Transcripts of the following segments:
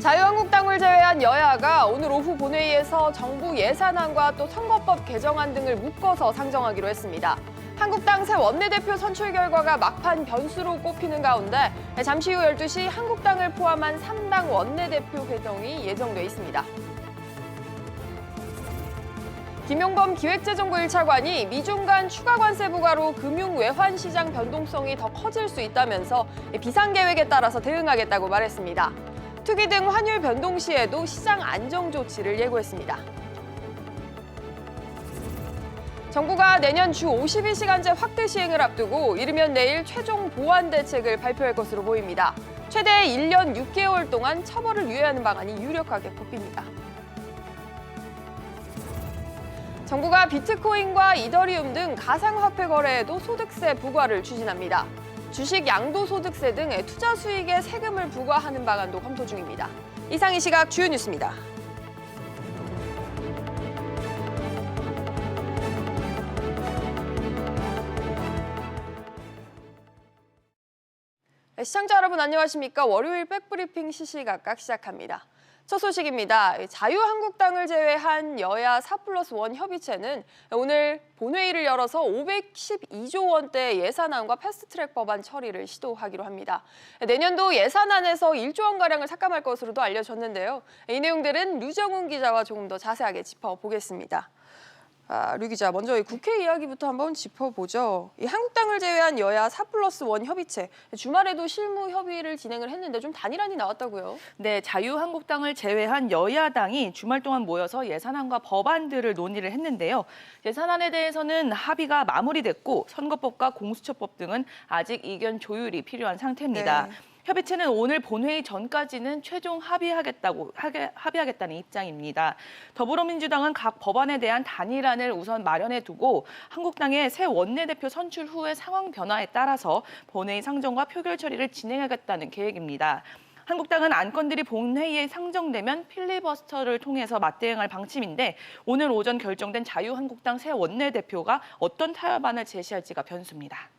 자유한국당을 제외한 여야가 오늘 오후 본회의에서 정부 예산안과 또 선거법 개정안 등을 묶어서 상정하기로 했습니다. 한국당 새 원내대표 선출 결과가 막판 변수로 꼽히는 가운데 잠시 후 12시 한국당을 포함한 3당 원내대표 개정이 예정돼 있습니다. 김용범 기획재정부 1차관이 미중 간 추가 관세 부과로 금융 외환 시장 변동성이 더 커질 수 있다면서 비상계획에 따라서 대응하겠다고 말했습니다. 투기 등 환율 변동 시에도 시장 안정 조치를 예고했습니다. 정부가 내년 주 52시간제 확대 시행을 앞두고 이르면 내일 최종 보완 대책을 발표할 것으로 보입니다. 최대 1년 6개월 동안 처벌을 유예하는 방안이 유력하게 꼽힙니다. 정부가 비트코인과 이더리움 등 가상화폐 거래에도 소득세 부과를 추진합니다. 주식 양도소득세 등 투자 수익에 세금을 부과하는 방안도 검토 중입니다. 이상 이 시각 주요 뉴스입니다. 시청자 여러분 안녕하십니까? 월요일 백브리핑 시시각각 시작합니다. 첫 소식입니다. 자유한국당을 제외한 여야 4+1 협의체는 오늘 본회의를 열어서 512조 원대 예산안과 패스트트랙 법안 처리를 시도하기로 합니다. 내년도 예산안에서 1조 원가량을 삭감할 것으로도 알려졌는데요. 이 내용들은 류정훈 기자와 조금 더 자세하게 짚어보겠습니다. 류 기자, 먼저 이 국회 이야기부터 한번 짚어보죠. 이 한국당을 제외한 여야 4+1 협의체, 주말에도 실무 협의를 진행을 했는데 좀 단일안이 나왔다고요? 네, 자유한국당을 제외한 여야당이 주말 동안 모여서 예산안과 법안들을 논의를 했는데요. 예산안에 대해서는 합의가 마무리됐고 선거법과 공수처법 등은 아직 이견 조율이 필요한 상태입니다. 네. 협의체는 오늘 본회의 전까지는 최종 합의하겠다는 입장입니다. 더불어민주당은 각 법안에 대한 단일안을 우선 마련해 두고 한국당의 새 원내대표 선출 후의 상황 변화에 따라서 본회의 상정과 표결 처리를 진행하겠다는 계획입니다. 한국당은 안건들이 본회의에 상정되면 필리버스터를 통해서 맞대응할 방침인데 오늘 오전 결정된 자유한국당 새 원내대표가 어떤 타협안을 제시할지가 변수입니다.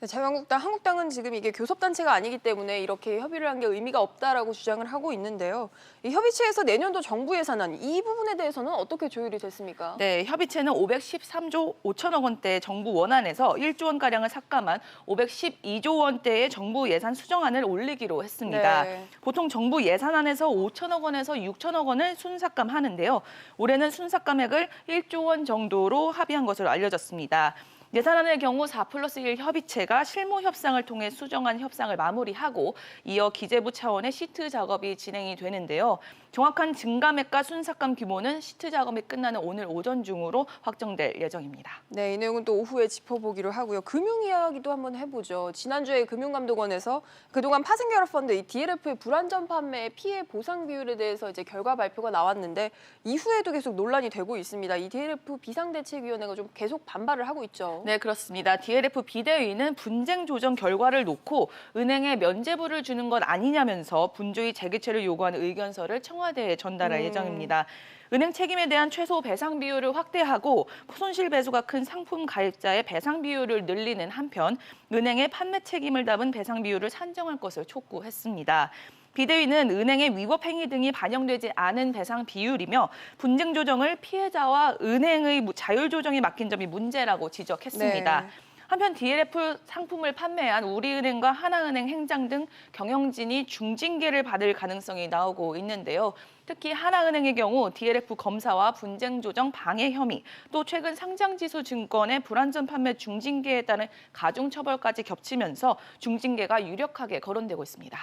자유한국당, 한국당은 지금 이게 교섭단체가 아니기 때문에 이렇게 협의를 한 게 의미가 없다라고 주장을 하고 있는데요. 이 협의체에서 내년도 정부 예산안 이 부분에 대해서는 어떻게 조율이 됐습니까? 네, 협의체는 513조 5천억 원대 정부 원안에서 1조 원가량을 삭감한 512조 원대의 정부 예산 수정안을 올리기로 했습니다. 네. 보통 정부 예산안에서 5천억 원에서 6천억 원을 순삭감하는데요. 올해는 순삭감액을 1조 원 정도로 합의한 것으로 알려졌습니다. 예산안의 경우 4+1 협의체가 실무 협상을 통해 수정안 협상을 마무리하고 이어 기재부 차원의 시트 작업이 진행이 되는데요. 정확한 증감액과 순삭감 규모는 시트 작업이 끝나는 오늘 오전 중으로 확정될 예정입니다. 네, 이 내용은 또 오후에 짚어보기로 하고요. 금융 이야기도 한번 해보죠. 지난주에 금융감독원에서 그동안 파생결합펀드 이 DLF의 불안전 판매 피해 보상 비율에 대해서 이제 결과 발표가 나왔는데 이후에도 계속 논란이 되고 있습니다. 이 DLF 비상대책위원회가 좀 계속 반발을 하고 있죠. 네, 그렇습니다. DLF 비대위는 분쟁 조정 결과를 놓고 은행에 면죄부를 주는 것 아니냐면서 분주의 재개최를 요구하는 의견서를 청와대에 전달할 예정입니다. 은행 책임에 대한 최소 배상 비율을 확대하고 손실 배수가 큰 상품 가입자의 배상 비율을 늘리는 한편 은행의 판매 책임을 담은 배상 비율을 산정할 것을 촉구했습니다. 비대위는 은행의 위법 행위 등이 반영되지 않은 배상 비율이며 분쟁 조정을 피해자와 은행의 자율 조정에 맡긴 점이 문제라고 지적했습니다. 네. 한편 DLF 상품을 판매한 우리은행과 하나은행 행장 등 경영진이 중징계를 받을 가능성이 나오고 있는데요. 특히 하나은행의 경우 DLF 검사와 분쟁 조정 방해 혐의, 또 최근 상장지수 증권의 불안전 판매 중징계에 따른 가중처벌까지 겹치면서 중징계가 유력하게 거론되고 있습니다.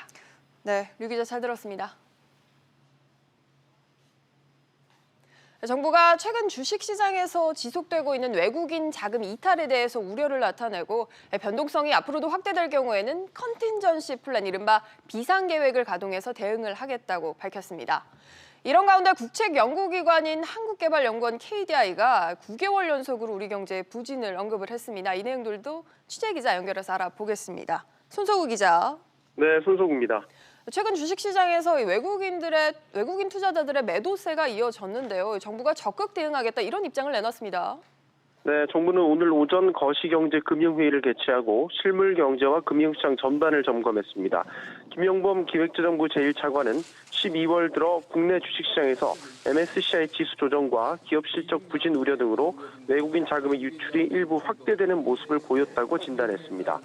네, 류 기자 잘 들었습니다. 정부가 최근 주식시장에서 지속되고 있는 외국인 자금 이탈에 대해서 우려를 나타내고 변동성이 앞으로도 확대될 경우에는 컨틴전시 플랜, 이른바 비상계획을 가동해서 대응을 하겠다고 밝혔습니다. 이런 가운데 국책연구기관인 한국개발연구원 KDI가 9개월 연속으로 우리 경제의 부진을 언급을 했습니다. 이 내용들도 취재기자 연결해서 알아보겠습니다. 손석우 기자. 네, 손석우입니다. 최근 주식시장에서 외국인 투자자들의 매도세가 이어졌는데요. 정부가 적극 대응하겠다 이런 입장을 내놨습니다. 네, 정부는 오늘 오전 거시경제금융회의를 개최하고 실물경제와 금융시장 전반을 점검했습니다. 김용범 기획재정부 제1차관은 12월 들어 국내 주식시장에서 MSCI 지수 조정과 기업 실적 부진 우려 등으로 외국인 자금의 유출이 일부 확대되는 모습을 보였다고 진단했습니다.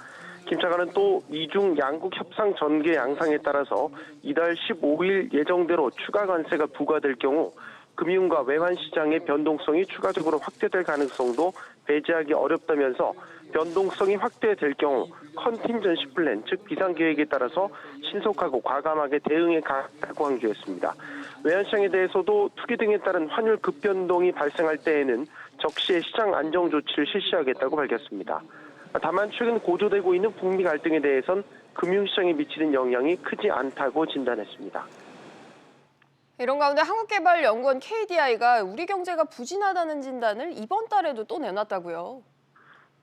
김 차관은 또 미중 양국 협상 전개 양상에 따라서 이달 15일 예정대로 추가 관세가 부과될 경우 금융과 외환 시장의 변동성이 추가적으로 확대될 가능성도 배제하기 어렵다면서 변동성이 확대될 경우 컨틴전시 플랜, 즉 비상계획에 따라서 신속하고 과감하게 대응해 가고 강조했습니다. 외환 시장에 대해서도 투기 등에 따른 환율 급변동이 발생할 때에는 적시에 시장 안정 조치를 실시하겠다고 밝혔습니다. 다만 최근 고조되고 있는 북미 갈등에 대해선 금융시장에 미치는 영향이 크지 않다고 진단했습니다. 이런 가운데 한국개발연구원 KDI가 우리 경제가 부진하다는 진단을 이번 달에도 또 내놨다고요.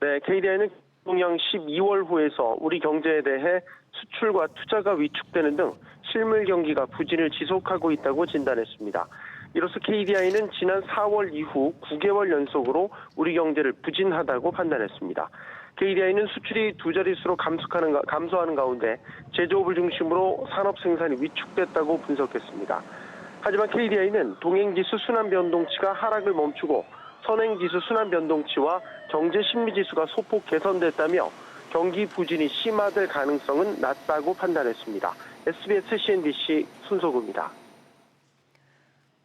네, KDI는 동양 12월 후에서 우리 경제에 대해 수출과 투자가 위축되는 등 실물 경기가 부진을 지속하고 있다고 진단했습니다. 이로써 KDI는 지난 4월 이후 9개월 연속으로 우리 경제를 부진하다고 판단했습니다. KDI는 수출이 두 자릿수로 감소하는 가운데 제조업을 중심으로 산업 생산이 위축됐다고 분석했습니다. 하지만 KDI는 동행지수 순환 변동치가 하락을 멈추고 선행지수 순환 변동치와 경제 심리지수가 소폭 개선됐다며 경기 부진이 심화될 가능성은 낮다고 판단했습니다. SBS CNBC 손석우입니다.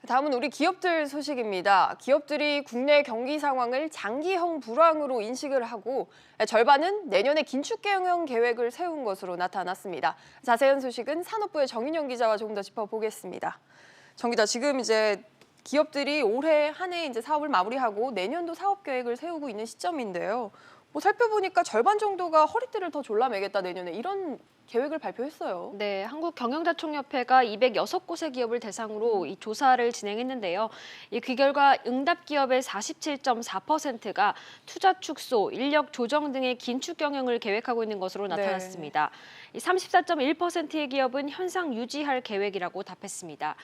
다음은 우리 기업들 소식입니다. 기업들이 국내 경기 상황을 장기형 불황으로 인식을 하고 절반은 내년에 긴축 경영 계획을 세운 것으로 나타났습니다. 자세한 소식은 산업부의 정인영 기자와 조금 더 짚어보겠습니다. 정 기자, 지금 이제 기업들이 올해 한 해 이제 사업을 마무리하고 내년도 사업 계획을 세우고 있는 시점인데요. 살펴보니까 절반 정도가 허리띠를 더 졸라매겠다 내년에 이런 계획을 발표했어요. 네, 한국경영자총협회가 206곳의 기업을 대상으로 이 조사를 진행했는데요. 그 결과 응답 기업의 47.4%가 투자 축소, 인력 조정 등의 긴축 경영을 계획하고 있는 것으로 나타났습니다. 이 34.1%의 기업은 현상 유지할 계획이라고 답했습니다.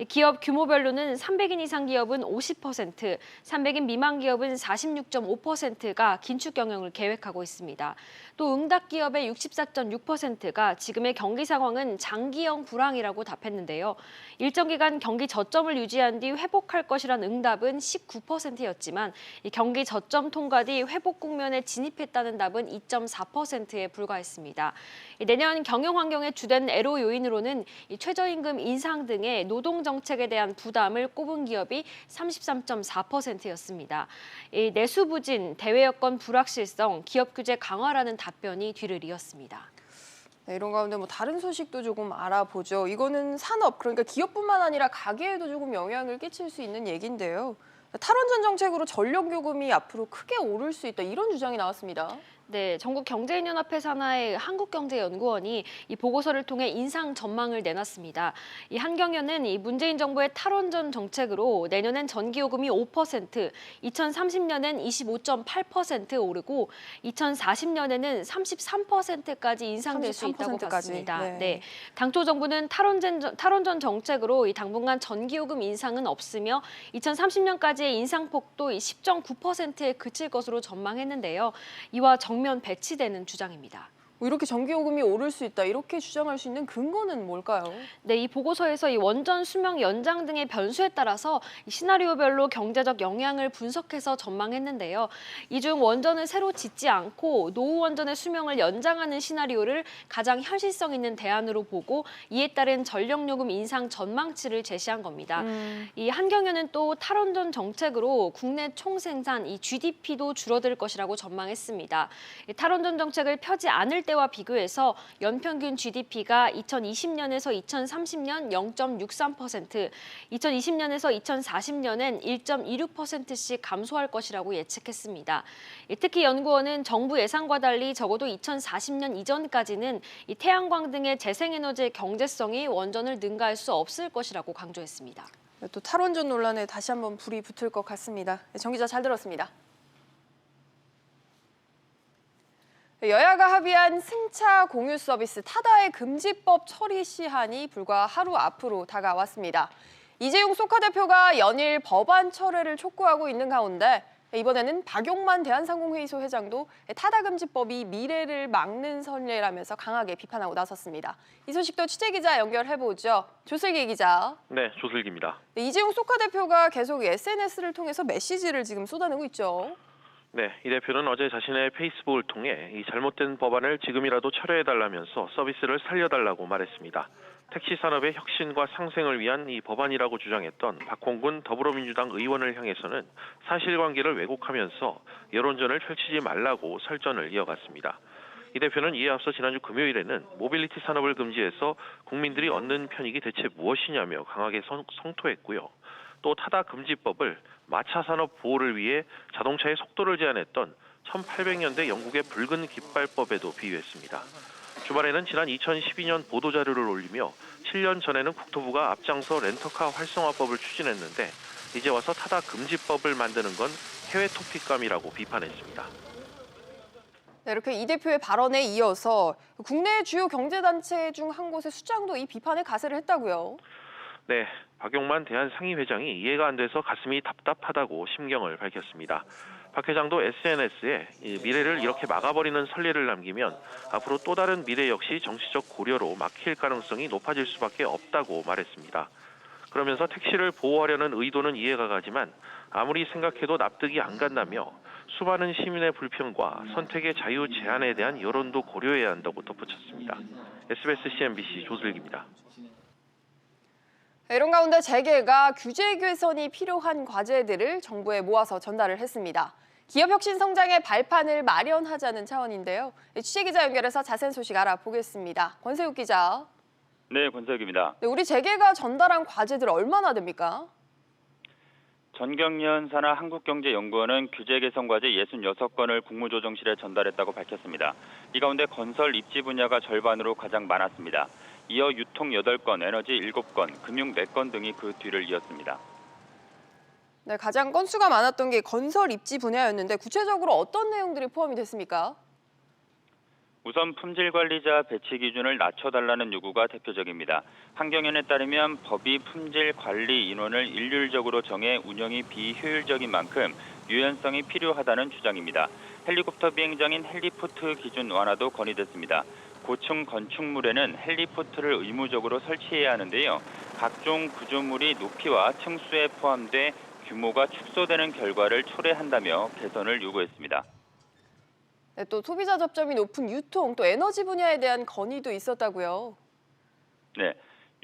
기업 규모별로는 300인 이상 기업은 50%, 300인 미만 기업은 46.5%가 긴축 경영을 계획하고 있습니다. 또 응답 기업의 64.6%가 지금의 경기 상황은 장기형 불황이라고 답했는데요. 일정 기간 경기 저점을 유지한 뒤 회복할 것이란 응답은 19%였지만 이 경기 저점 통과 뒤 회복 국면에 진입했다는 답은 2.4%에 불과했습니다. 내년 경영 환경의 주된 애로 요인으로는 이 최저임금 인상 등의 노동 정책에 대한 부담을 꼽은 기업이 33.4%였습니다. 내수 부진, 대외 여건 불확실성, 기업 규제 강화라는 답변이 뒤를 이었습니다. 네, 이런 가운데 다른 소식도 조금 알아보죠. 이거는 산업, 그러니까 기업뿐만 아니라 가계에도 조금 영향을 끼칠 수 있는 얘기인데요. 탈원전 정책으로 전력 요금이 앞으로 크게 오를 수 있다, 이런 주장이 나왔습니다. 네, 전국경제인연합회 산하의 한국경제연구원이 이 보고서를 통해 인상 전망을 내놨습니다. 이 한경연은 이 문재인 정부의 탈원전 정책으로 내년엔 전기요금이 5%, 2030년엔 25.8% 오르고 2040년에는 33%까지 인상될 수 있다고 33%까지. 봤습니다. 네. 네, 당초 정부는 탈원전 정책으로 이 당분간 전기요금 인상은 없으며 2030년까지의 인상폭도 10.9%에 그칠 것으로 전망했는데요. 이와 정면 배치되는 주장입니다. 이렇게 전기요금이 오를 수 있다, 이렇게 주장할 수 있는 근거는 뭘까요? 네, 이 보고서에서 이 원전 수명 연장 등의 변수에 따라서 이 시나리오별로 경제적 영향을 분석해서 전망했는데요. 이 중 원전을 새로 짓지 않고 노후 원전의 수명을 연장하는 시나리오를 가장 현실성 있는 대안으로 보고 이에 따른 전력요금 인상 전망치를 제시한 겁니다. 이 한경연은 또 탈원전 정책으로 국내 총생산, 이 GDP도 줄어들 것이라고 전망했습니다. 이 탈원전 정책을 펴지 않을 때와 비교해서 연평균 GDP가 2020년에서 2030년 0.63%, 2020년에서 2040년엔 1.26%씩 감소할 것이라고 예측했습니다. 특히 연구원은 정부 예상과 달리 적어도 2040년 이전까지는 이 태양광 등의 재생에너지의 경제성이 원전을 능가할 수 없을 것이라고 강조했습니다. 또 탈원전 논란에 다시 한번 불이 붙을 것 같습니다. 정 기자, 잘 들었습니다. 여야가 합의한 승차 공유 서비스 타다의 금지법 처리 시한이 불과 하루 앞으로 다가왔습니다. 이재용 소카 대표가 연일 법안 철회를 촉구하고 있는 가운데 이번에는 박용만 대한상공회의소 회장도 타다금지법이 미래를 막는 선례라면서 강하게 비판하고 나섰습니다. 이 소식도 취재기자 연결해보죠. 조슬기 기자. 네, 조슬기입니다. 이재용 소카 대표가 계속 SNS를 통해서 메시지를 지금 쏟아내고 있죠. 네, 이 대표는 어제 자신의 페이스북을 통해 이 잘못된 법안을 지금이라도 철회해달라면서 서비스를 살려달라고 말했습니다. 택시 산업의 혁신과 상생을 위한 이 법안이라고 주장했던 박홍근 더불어민주당 의원을 향해서는 사실관계를 왜곡하면서 여론전을 펼치지 말라고 설전을 이어갔습니다. 이 대표는 이에 앞서 지난주 금요일에는 모빌리티 산업을 금지해서 국민들이 얻는 편익이 대체 무엇이냐며 강하게 성토했고요. 또 타다금지법을 마차 산업 보호를 위해 자동차의 속도를 제한했던 1800년대 영국의 붉은 깃발법에도 비유했습니다. 주말에는 지난 2012년 보도자료를 올리며 7년 전에는 국토부가 앞장서 렌터카 활성화법을 추진했는데 이제 와서 타다금지법을 만드는 건 해외 토픽감이라고 비판했습니다. 네, 이렇게 이 대표의 발언에 이어서 국내 주요 경제단체 중 한 곳의 수장도 이 비판에 가세를 했다고요. 네, 박용만 대한상의회장이 이해가 안 돼서 가슴이 답답하다고 심경을 밝혔습니다. 박 회장도 SNS에 미래를 이렇게 막아버리는 선례를 남기면 앞으로 또 다른 미래 역시 정치적 고려로 막힐 가능성이 높아질 수밖에 없다고 말했습니다. 그러면서 택시를 보호하려는 의도는 이해가 가지만 아무리 생각해도 납득이 안 간다며 수많은 시민의 불편과 선택의 자유 제한에 대한 여론도 고려해야 한다고 덧붙였습니다. SBS CNBC 조슬기입니다. 이런 가운데 재계가 규제 개선이 필요한 과제들을 정부에 모아서 전달을 했습니다. 기업 혁신 성장의 발판을 마련하자는 차원인데요. 취재기자 연결해서 자세한 소식 알아보겠습니다. 권세욱 기자. 네, 권세욱입니다. 네, 우리 재계가 전달한 과제들 얼마나 됩니까? 전경련 산하 한국경제연구원은 규제 개선 과제 66건을 국무조정실에 전달했다고 밝혔습니다. 이 가운데 건설 입지 분야가 절반으로 가장 많았습니다. 이어 유통 8건, 에너지 7건, 금융 4건 등이 그 뒤를 이었습니다. 네, 가장 건수가 많았던 게 건설 입지 분야였는데 구체적으로 어떤 내용들이 포함이 됐습니까? 우선 품질관리자 배치 기준을 낮춰달라는 요구가 대표적입니다. 환경연에 따르면 법이 품질 관리 인원을 일률적으로 정해 운영이 비효율적인 만큼 유연성이 필요하다는 주장입니다. 헬리콥터 비행장인 헬리포트 기준 완화도 건의됐습니다. 고층 건축물에는 헬리포트를 의무적으로 설치해야 하는데요. 각종 구조물이 높이와 층수에 포함돼 규모가 축소되는 결과를 초래한다며 개선을 요구했습니다. 네, 또 소비자 접점이 높은 유통, 또 에너지 분야에 대한 건의도 있었다고요. 네,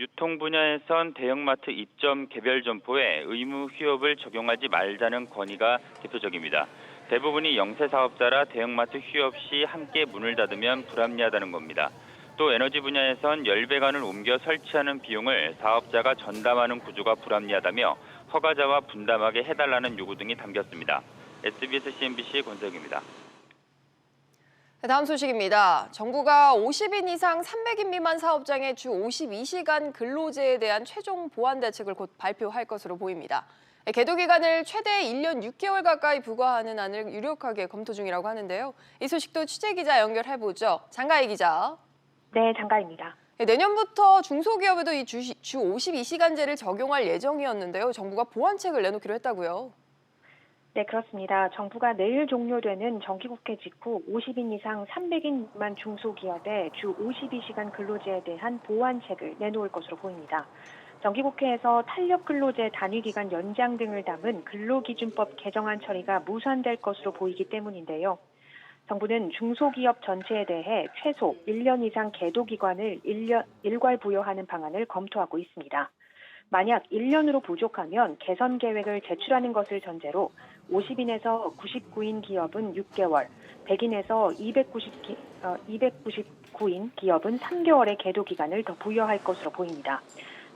유통 분야에선 대형마트 입점 개별 점포에 의무 휴업을 적용하지 말자는 건의가 대표적입니다. 대부분이 영세 사업자라 대형마트 휴업 시 함께 문을 닫으면 불합리하다는 겁니다. 또 에너지 분야에선 열배관을 옮겨 설치하는 비용을 사업자가 전담하는 구조가 불합리하다며 허가자와 분담하게 해달라는 요구 등이 담겼습니다. SBS CNBC 권세욱입니다. 네, 다음 소식입니다. 정부가 50인 이상 300인 미만 사업장의 주 52시간 근로제에 대한 최종 보완 대책을 곧 발표할 것으로 보입니다. 계도 기간을 최대 1년 6개월 가까이 부과하는 안을 유력하게 검토 중이라고 하는데요. 이 소식도 취재기자 연결해보죠. 장가희 기자. 네, 장가입니다. 내년부터 중소기업에도 이 주 52시간제를 적용할 예정이었는데요. 정부가 보완책을 내놓기로 했다고요. 네, 그렇습니다. 정부가 내일 종료되는 정기국회 직후 50인 이상 300인 미만 중소기업의 주 52시간 근로제에 대한 보완책을 내놓을 것으로 보입니다. 정기국회에서 탄력근로제 단위기간 연장 등을 담은 근로기준법 개정안 처리가 무산될 것으로 보이기 때문인데요. 정부는 중소기업 전체에 대해 최소 1년 이상 계도기간을 일괄 부여하는 방안을 검토하고 있습니다. 만약 1년으로 부족하면 개선 계획을 제출하는 것을 전제로 50인에서 99인 기업은 6개월, 100인에서 299인 기업은 3개월의 계도 기간을 더 부여할 것으로 보입니다.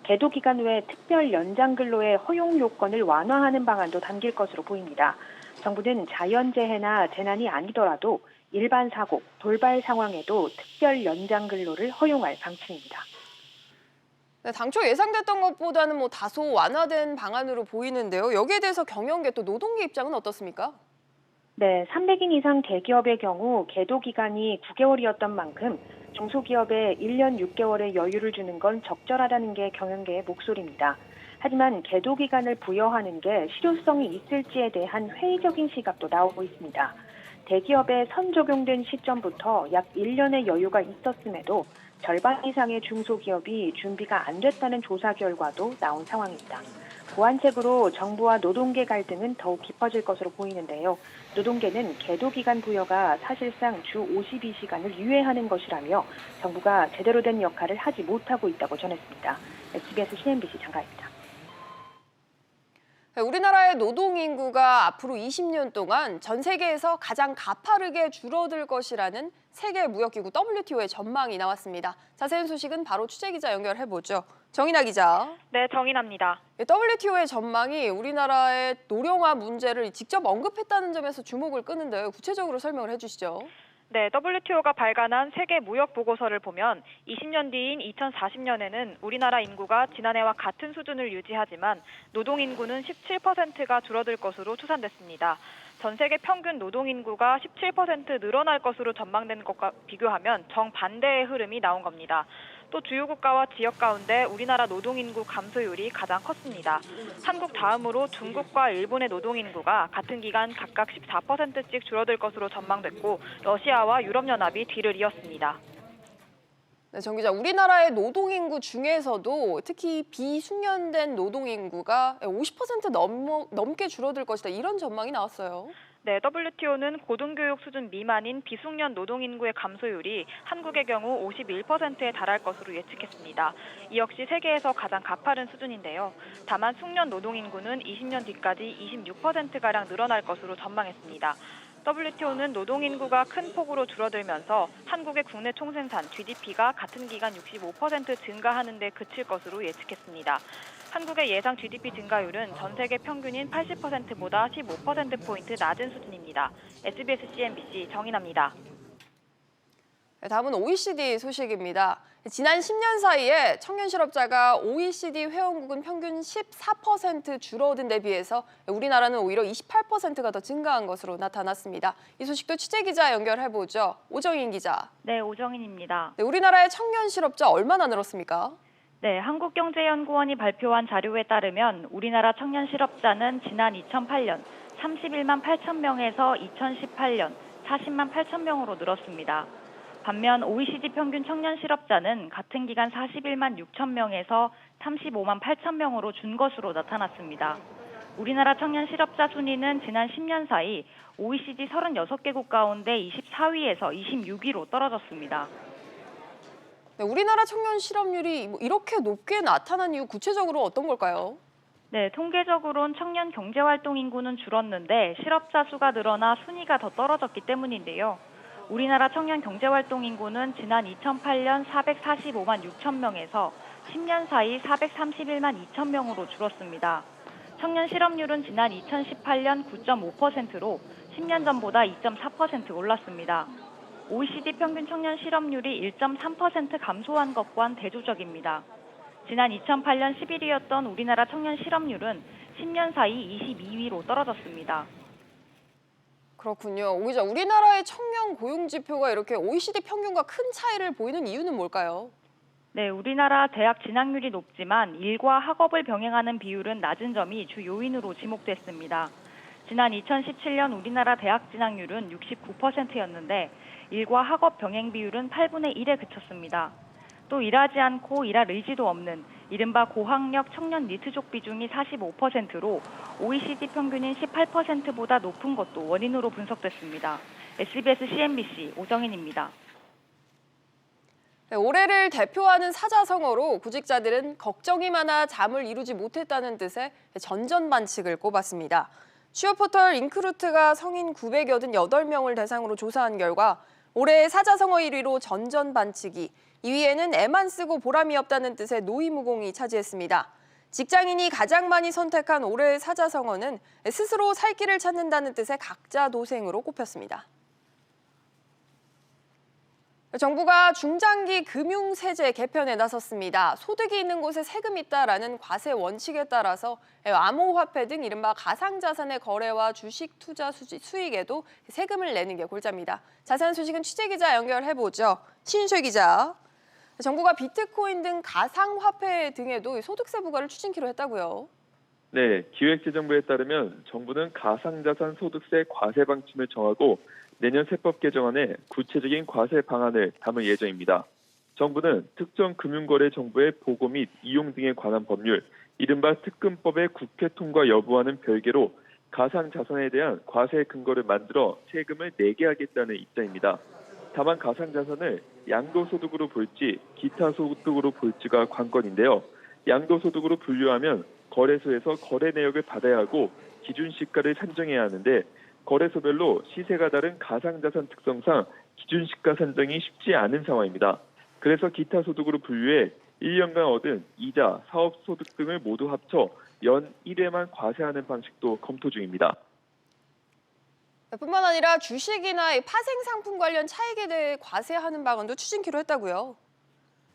계도 기간 외 특별 연장 근로의 허용 요건을 완화하는 방안도 담길 것으로 보입니다. 정부는 자연재해나 재난이 아니더라도 일반 사고, 돌발 상황에도 특별 연장 근로를 허용할 방침입니다. 네, 당초 예상됐던 것보다는 다소 완화된 방안으로 보이는데요. 여기에 대해서 경영계 또 노동계 입장은 어떻습니까? 네, 300인 이상 대기업의 경우 계도 기간이 9개월이었던 만큼 중소기업에 1년 6개월의 여유를 주는 건 적절하다는 게 경영계의 목소리입니다. 하지만 계도 기간을 부여하는 게 실효성이 있을지에 대한 회의적인 시각도 나오고 있습니다. 대기업에 선적용된 시점부터 약 1년의 여유가 있었음에도 절반 이상의 중소기업이 준비가 안 됐다는 조사 결과도 나온 상황입니다. 보완책으로 정부와 노동계 갈등은 더욱 깊어질 것으로 보이는데요. 노동계는 계도 기간 부여가 사실상 주 52시간을 유예하는 것이라며 정부가 제대로 된 역할을 하지 못하고 있다고 전했습니다. SBS CNBC 장가입니다. 우리나라의 노동 인구가 앞으로 20년 동안 전 세계에서 가장 가파르게 줄어들 것이라는 세계무역기구 WTO의 전망이 나왔습니다. 자세한 소식은 바로 취재기자 연결해보죠. 정인아 기자. 네, 정인아입니다. WTO의 전망이 우리나라의 노령화 문제를 직접 언급했다는 점에서 주목을 끄는데요. 구체적으로 설명을 해주시죠. 네, WTO가 발간한 세계 무역 보고서를 보면 20년 뒤인 2040년에는 우리나라 인구가 지난해와 같은 수준을 유지하지만 노동 인구는 17%가 줄어들 것으로 추산됐습니다. 전 세계 평균 노동 인구가 17% 늘어날 것으로 전망된 것과 비교하면 정반대의 흐름이 나온 겁니다. 또 주요 국가와 지역 가운데 우리나라 노동 인구 감소율이 가장 컸습니다. 한국 다음으로 중국과 일본의 노동 인구가 같은 기간 각각 14%씩 줄어들 것으로 전망됐고 러시아와 유럽연합이 뒤를 이었습니다. 네, 정 기자, 우리나라의 노동 인구 중에서도 특히 비숙련된 노동 인구가 50% 넘게 줄어들 것이다. 이런 전망이 나왔어요. 네, WTO는 고등교육 수준 미만인 비숙련 노동 인구의 감소율이 한국의 경우 51%에 달할 것으로 예측했습니다. 이 역시 세계에서 가장 가파른 수준인데요. 다만 숙련 노동 인구는 20년 뒤까지 26%가량 늘어날 것으로 전망했습니다. WTO는 노동 인구가 큰 폭으로 줄어들면서 한국의 국내 총생산 GDP가 같은 기간 65% 증가하는 데 그칠 것으로 예측했습니다. 한국의 예상 GDP 증가율은 전 세계 평균인 80%보다 15%포인트 낮은 수준입니다. SBS CNBC 정인아입니다. 다음은 OECD 소식입니다. 지난 10년 사이에 청년 실업자가 OECD 회원국은 평균 14% 줄어든 데 비해서 우리나라는 오히려 28%가 더 증가한 것으로 나타났습니다. 이 소식도 취재기자 연결해보죠. 오정인 기자. 네, 오정인입니다. 네, 우리나라의 청년 실업자 얼마나 늘었습니까? 네, 한국경제연구원이 발표한 자료에 따르면 우리나라 청년 실업자는 지난 2008년 31만 8천 명에서 2018년 40만 8천 명으로 늘었습니다. 반면 OECD 평균 청년 실업자는 같은 기간 41만 6천 명에서 35만 8천 명으로 준 것으로 나타났습니다. 우리나라 청년 실업자 순위는 지난 10년 사이 OECD 36개국 가운데 24위에서 26위로 떨어졌습니다. 네, 우리나라 청년 실업률이 이렇게 높게 나타난 이유 구체적으로 어떤 걸까요? 네, 통계적으로는 청년 경제활동 인구는 줄었는데 실업자 수가 늘어나 순위가 더 떨어졌기 때문인데요. 우리나라 청년 경제활동 인구는 지난 2008년 445만 6천 명에서 10년 사이 431만 2천 명으로 줄었습니다. 청년 실업률은 지난 2018년 9.5%로 10년 전보다 2.4% 올랐습니다. OECD 평균 청년 실업률이 1.3% 감소한 것과는 대조적입니다. 지난 2008년 11위였던 우리나라 청년 실업률은 10년 사이 22위로 떨어졌습니다. 그렇군요. 오 기자, 우리나라의 청년 고용 지표가 이렇게 OECD 평균과 큰 차이를 보이는 이유는 뭘까요? 네, 우리나라 대학 진학률이 높지만 일과 학업을 병행하는 비율은 낮은 점이 주 요인으로 지목됐습니다. 지난 2017년 우리나라 대학 진학률은 69%였는데 일과 학업 병행 비율은 8분의 1에 그쳤습니다. 또 일하지 않고 일할 의지도 없는 이른바 고학력 청년 니트족 비중이 45%로 OECD 평균인 18%보다 높은 것도 원인으로 분석됐습니다. SBS CNBC 오정인입니다. 네, 올해를 대표하는 사자성어로 구직자들은 걱정이 많아 잠을 이루지 못했다는 뜻의 전전반칙을 꼽았습니다. 취업 포털 인크루트가 성인 988명을 대상으로 조사한 결과 올해 사자성어 1위로 전전반칙이, 2위에는 애만 쓰고 보람이 없다는 뜻의 노이무공이 차지했습니다. 직장인이 가장 많이 선택한 올해의 사자성어는 스스로 살 길을 찾는다는 뜻의 각자도생으로 꼽혔습니다. 정부가 중장기 금융세제 개편에 나섰습니다. 소득이 있는 곳에 세금이 있다라는 과세 원칙에 따라서 암호화폐 등 이른바 가상자산의 거래와 주식 투자 수익에도 세금을 내는 게 골자입니다. 자세한 소식은 취재기자 연결해보죠. 신인철 기자. 정부가 비트코인 등 가상화폐 등에도 소득세 부과를 추진키로 했다고요. 네, 기획재정부에 따르면 정부는 가상자산 소득세 과세 방침을 정하고 내년 세법 개정안에 구체적인 과세 방안을 담을 예정입니다. 정부는 특정 금융거래 정보의 보고 및 이용 등에 관한 법률, 이른바 특금법의 국회 통과 여부와는 별개로 가상자산에 대한 과세 근거를 만들어 세금을 내게 하겠다는 입장입니다. 다만 가상자산을 양도소득으로 볼지 기타 소득으로 볼지가 관건인데요. 양도소득으로 분류하면 거래소에서 거래 내역을 받아야 하고 기준 시가를 산정해야 하는데 거래소별로 시세가 다른 가상자산 특성상 기준 시가 산정이 쉽지 않은 상황입니다. 그래서 기타 소득으로 분류해 1년간 얻은 이자, 사업소득 등을 모두 합쳐 연 1회만 과세하는 방식도 검토 중입니다. 뿐만 아니라 주식이나 파생상품 관련 차익에 대해 과세하는 방안도 추진키로 했다고요.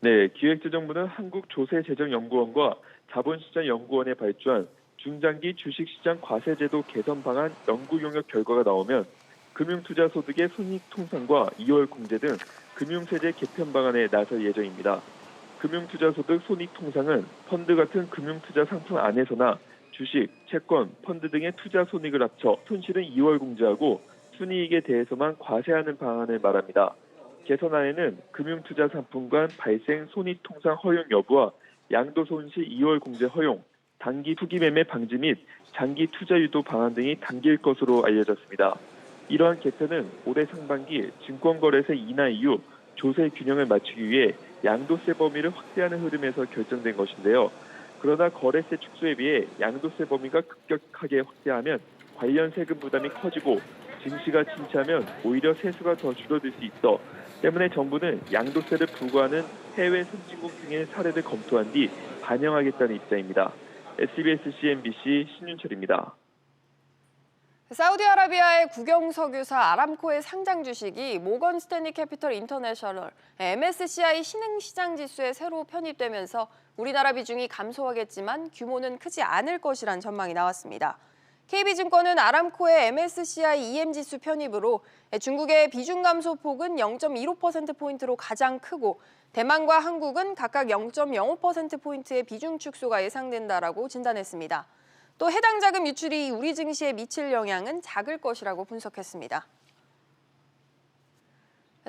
네, 기획재정부는 한국조세재정연구원과 자본시장연구원에 발주한 중장기 주식시장 과세제도 개선 방안 연구 용역 결과가 나오면 금융투자소득의 손익통상과 2월 공제 등 금융세제 개편 방안에 나설 예정입니다. 금융투자소득 손익통상은 펀드 같은 금융투자 상품 안에서나 주식, 채권, 펀드 등의 투자 손익을 합쳐 손실은 2월 공제하고 순이익에 대해서만 과세하는 방안을 말합니다. 개선안에는 금융투자 상품 간 발생 손익통상 허용 여부와 양도손실 2월 공제 허용, 단기 투기 매매 방지 및 장기 투자 유도 방안 등이 담길 것으로 알려졌습니다. 이러한 개편은 올해 상반기 증권거래세 인하 이후 조세 균형을 맞추기 위해 양도세 범위를 확대하는 흐름에서 결정된 것인데요. 그러나 거래세 축소에 비해 양도세 범위가 급격하게 확대하면 관련 세금 부담이 커지고 증시가 침체하면 오히려 세수가 더 줄어들 수 있어 때문에 정부는 양도세를 부과하는 해외 선진국 등의 사례를 검토한 뒤 반영하겠다는 입장입니다. SBS CNBC 신윤철입니다. 사우디아라비아의 국영석유사 아람코의 상장 주식이 모건 스탠리 캐피털 인터내셔널 MSCI 신흥시장 지수에 새로 편입되면서 우리나라 비중이 감소하겠지만 규모는 크지 않을 것이란 전망이 나왔습니다. KB증권은 아람코의 MSCI EM 지수 편입으로 중국의 비중 감소 폭은 0.15%포인트로 가장 크고 대만과 한국은 각각 0.05%포인트의 비중 축소가 예상된다라고 진단했습니다. 또 해당 자금 유출이 우리 증시에 미칠 영향은 작을 것이라고 분석했습니다.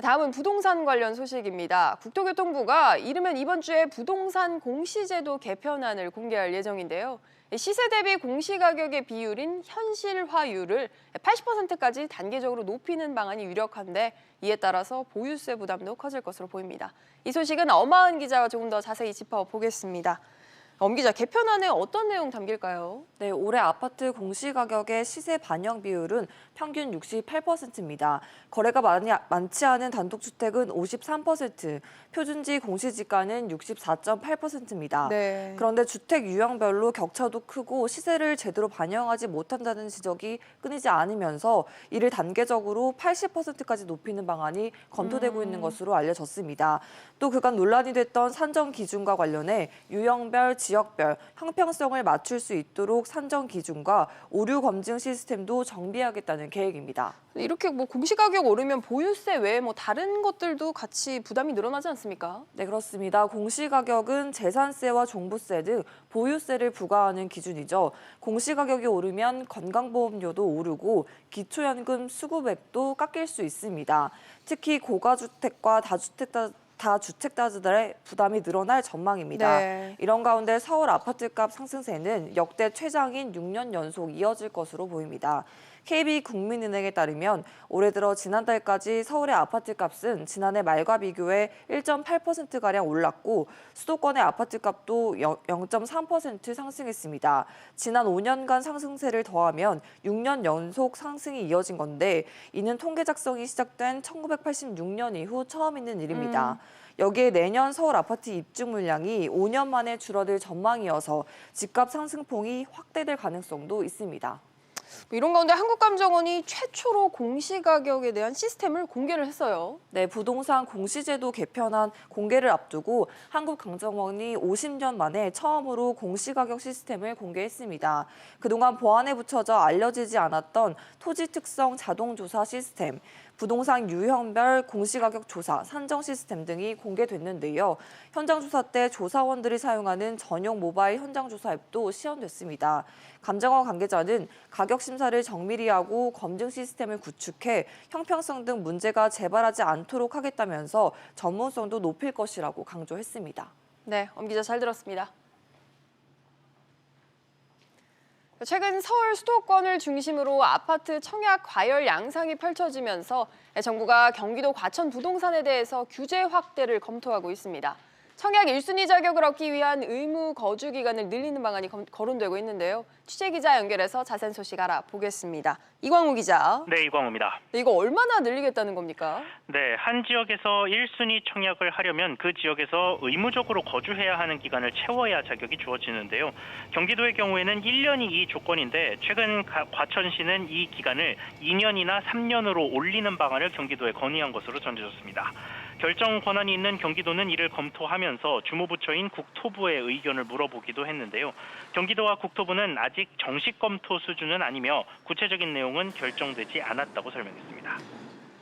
다음은 부동산 관련 소식입니다. 국토교통부가 이르면 이번 주에 부동산 공시제도 개편안을 공개할 예정인데요. 시세 대비 공시가격의 비율인 현실화율을 80%까지 단계적으로 높이는 방안이 유력한데 이에 따라서 보유세 부담도 커질 것으로 보입니다. 이 소식은 엄하은 기자와 조금 더 자세히 짚어보겠습니다. 엄 기자, 개편안에 어떤 내용 담길까요? 네, 올해 아파트 공시가격의 시세 반영 비율은 평균 68%입니다. 거래가 많지 않은 단독주택은 53%, 표준지 공시지가는 64.8%입니다. 네. 그런데 주택 유형별로 격차도 크고 시세를 제대로 반영하지 못한다는 지적이 끊이지 않으면서 이를 단계적으로 80%까지 높이는 방안이 검토되고 있는 것으로 알려졌습니다. 또 그간 논란이 됐던 산정 기준과 관련해 유형별, 지역별, 형평성을 맞출 수 있도록 산정 기준과 오류 검증 시스템도 정비하겠다는 계획입니다. 이렇게 공시가격 오르면 보유세 외에 다른 것들도 같이 부담이 늘어나지 않습니까? 네, 그렇습니다. 공시가격은 재산세와 종부세 등 보유세를 부과하는 기준이죠. 공시가격이 오르면 건강보험료도 오르고 기초연금 수급액도 깎일 수 있습니다. 특히 고가주택과 다주택자들의 부담이 늘어날 전망입니다. 네. 이런 가운데 서울 아파트값 상승세는 역대 최장인 6년 연속 이어질 것으로 보입니다. KB국민은행에 따르면 올해 들어 지난달까지 서울의 아파트값은 지난해 말과 비교해 1.8%가량 올랐고 수도권의 아파트값도 0.3% 상승했습니다. 지난 5년간 상승세를 더하면 6년 연속 상승이 이어진 건데 이는 통계 작성이 시작된 1986년 이후 처음 있는 일입니다. 여기에 내년 서울 아파트 입주 물량이 5년 만에 줄어들 전망이어서 집값 상승폭이 확대될 가능성도 있습니다. 이런 가운데 한국감정원이 최초로 공시가격에 대한 시스템을 공개를 했어요. 네, 부동산 공시제도 개편안 공개를 앞두고 한국감정원이 50년 만에 처음으로 공시가격 시스템을 공개했습니다. 그동안 보안에 붙여져 알려지지 않았던 토지 특성 자동조사 시스템, 부동산 유형별 공시가격 조사, 산정 시스템 등이 공개됐는데요. 현장 조사 때 조사원들이 사용하는 전용 모바일 현장 조사 앱도 시연됐습니다. 감정원 관계자는 가격 심사를 정밀히 하고 검증 시스템을 구축해 형평성 등 문제가 재발하지 않도록 하겠다면서 전문성도 높일 것이라고 강조했습니다. 네, 엄 기자 잘 들었습니다. 최근 서울 수도권을 중심으로 아파트 청약 과열 양상이 펼쳐지면서 정부가 경기도 과천 부동산에 대해서 규제 확대를 검토하고 있습니다. 청약 1순위 자격을 얻기 위한 의무 거주 기간을 늘리는 방안이 거론되고 있는데요. 취재기자 연결해서 자세한 소식 알아보겠습니다. 이광우 기자. 네, 이광우입니다. 이거 얼마나 늘리겠다는 겁니까? 네, 한 지역에서 1순위 청약을 하려면 그 지역에서 의무적으로 거주해야 하는 기간을 채워야 자격이 주어지는데요. 경기도의 경우에는 1년이 이 조건인데 최근 과천시는 이 기간을 2년이나 3년으로 올리는 방안을 경기도에 건의한 것으로 전해졌습니다. 결정 권한이 있는 경기도는 이를 검토하면서 주무부처인 국토부의 의견을 물어보기도 했는데요. 경기도와 국토부는 아직 정식 검토 수준은 아니며 구체적인 내용은 결정되지 않았다고 설명했습니다.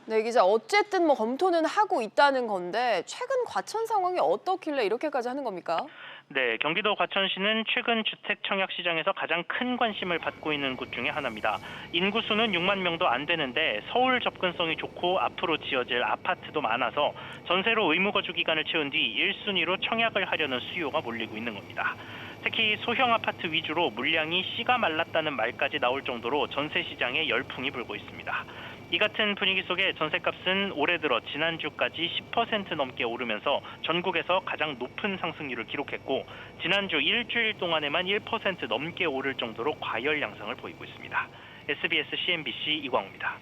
네, 기자. 어쨌든 검토는 하고 있다는 건데 최근 과천 상황이 어떻길래 이렇게까지 하는 겁니까? 네, 경기도 과천시는 최근 주택 청약 시장에서 가장 큰 관심을 받고 있는 곳 중에 하나입니다. 인구수는 6만 명도 안 되는데 서울 접근성이 좋고 앞으로 지어질 아파트도 많아서 전세로 의무 거주 기간을 채운 뒤 1순위로 청약을 하려는 수요가 몰리고 있는 겁니다. 특히 소형 아파트 위주로 물량이 씨가 말랐다는 말까지 나올 정도로 전세 시장에 열풍이 불고 있습니다. 이 같은 분위기 속에 전셋값은 올해 들어 지난주까지 10% 넘게 오르면서 전국에서 가장 높은 상승률을 기록했고 지난주 일주일 동안에만 1% 넘게 오를 정도로 과열 양상을 보이고 있습니다. SBS CNBC 이광우입니다.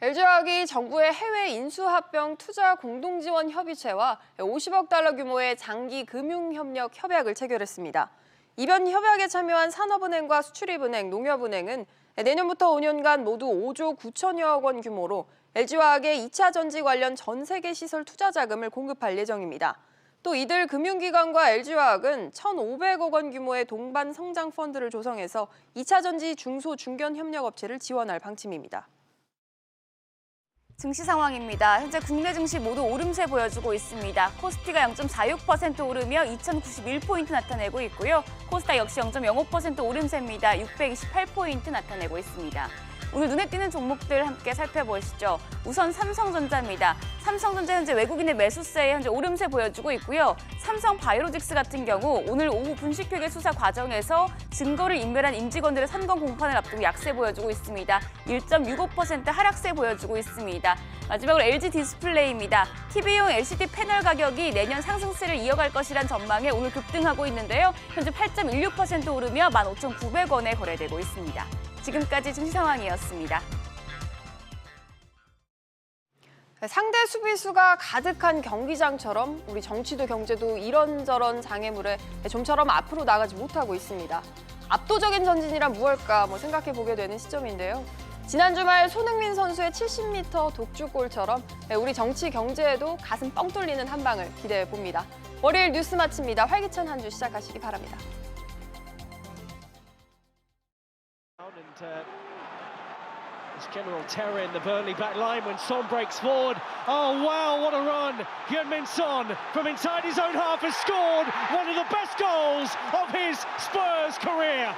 LG화학이 정부의 해외 인수합병 투자 공동지원 협의체와 50억 달러 규모의 장기 금융협력 협약을 체결했습니다. 이번 협약에 참여한 산업은행과 수출입은행, 농협은행은 내년부터 5년간 모두 5조 9천여억 원 규모로 LG화학의 2차 전지 관련 전 세계 시설 투자 자금을 공급할 예정입니다. 또 이들 금융기관과 LG화학은 1,500억 원 규모의 동반 성장 펀드를 조성해서 2차 전지 중소 중견 협력 업체를 지원할 방침입니다. 증시 상황입니다. 현재 국내 증시 모두 오름세 보여주고 있습니다. 코스피가 0.46% 오르며 2,091포인트 나타내고 있고요. 코스닥 역시 0.05% 오름세입니다. 628포인트 나타내고 있습니다. 오늘 눈에 띄는 종목들 함께 살펴보시죠. 우선 삼성전자입니다. 삼성전자 현재 외국인의 매수세에 현재 오름세 보여주고 있고요. 삼성바이오로직스 같은 경우 오늘 오후 분식회계 수사 과정에서 증거를 인멸한 임직원들의 선거 공판을 앞두고 약세 보여주고 있습니다. 1.65% 하락세 보여주고 있습니다. 마지막으로 LG디스플레이입니다. TV용 LCD 패널 가격이 내년 상승세를 이어갈 것이란 전망에 오늘 급등하고 있는데요. 현재 8.16% 오르며 15,900원에 거래되고 있습니다. 지금까지 증시 상황이었습니다. 상대 수비수가 가득한 경기장처럼 우리 정치도 경제도 이런저런 장애물에 좀처럼 앞으로 나가지 못하고 있습니다. 압도적인 전진이란 무엇일까 생각해 보게 되는 시점인데요. 지난 주말 손흥민 선수의 70m 독주골처럼 우리 정치 경제에도 가슴 뻥 뚫리는 한 방을 기대해 봅니다. 월요일 뉴스 마칩니다. 활기찬 한 주 시작하시기 바랍니다. There's general terror in the Burnley back line when Son breaks forward. Oh wow, what a run! Heung-min Son from inside his own half has scored one of the best goals of his Spurs career.